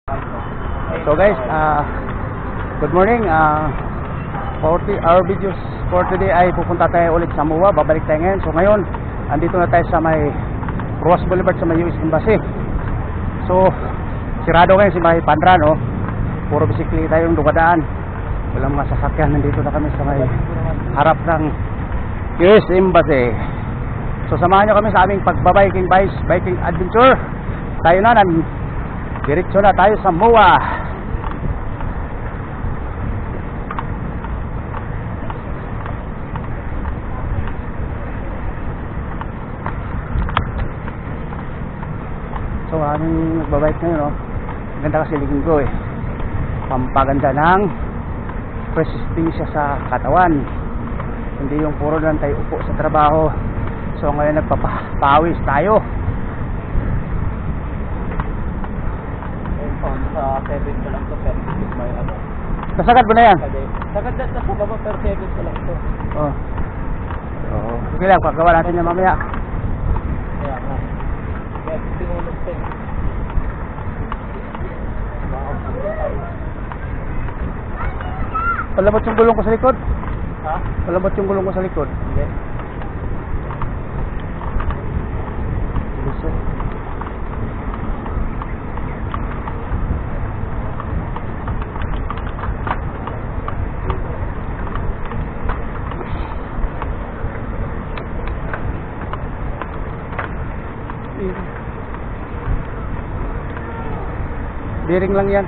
So guys, good morning. For our videos for today ay pupunta tayo ulit sa MOA. Babalik tayo ngayon. So ngayon, andito na tayo sa may Roas Boulevard sa may US Embassy. So sirado ngayon si may Pandran, oh. Puro bisikleta yung dumadaan. Walang mga sasakyan. Nandito na kami sa may harap ng US Embassy. So samahan nyo kami sa aming pagbabiking biking adventure. Tayo na diretso na tayo sa MOA. So aming nagbabike ngayon, no? Ganda kasi ligin ko eh. Pampaganda ng resistensya sa katawan. Hindi yung puro lang tayo upo sa trabaho. So ngayon nagpapawis tayo. Sa 7 pa lang to, pero may ano. Nasagad mo na yan? Sagad na sa baba, pero 7 pa lang to. Oh. Oo. Sige lang, paggawa natin yan mamaya. Kaya nga. Kaya tinulog pa yun. Palabot yung gulong ko sa likod? Ha? Palabot yung gulong ko sa likod? Hindi. Gusto. Bearing lang yan.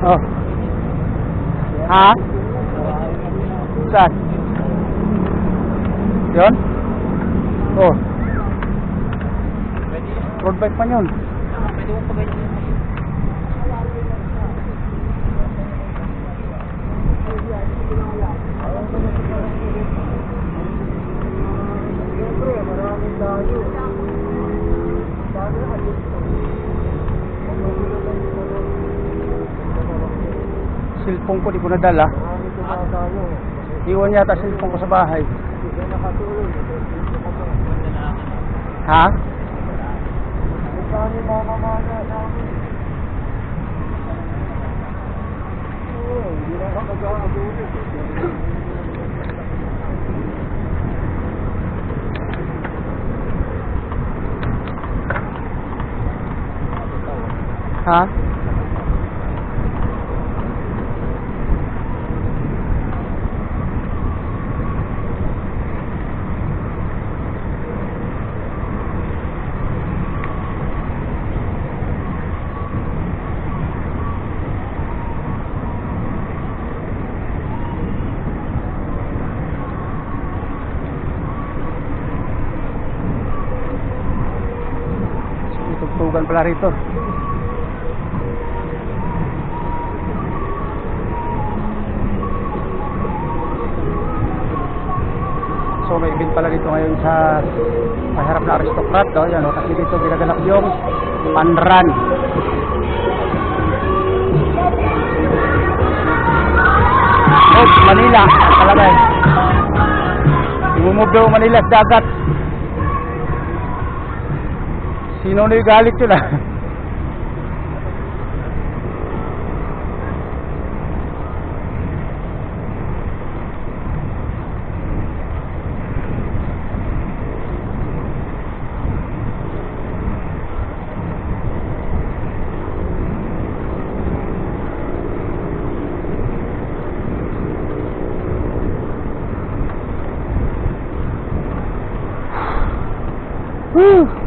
Oh. Ha? Saan? Yun? Oh. Road bike pa yun. Pwede mo pa ganyan. Siyempre, maraming tayo. Cellphone ko di ko nadala. Iwan yata cellphone ko sa bahay. Ha? Ha? Tugtugan pala rito. So may event pala dito ngayon sa maharap na aristocrat, oh, yan, oh, kasi dito ginaganap yung Pandran. Oh, Manila, talaga eh. Imumove daw Manila sa dagat. Sino na yung galit yun ah? Woo!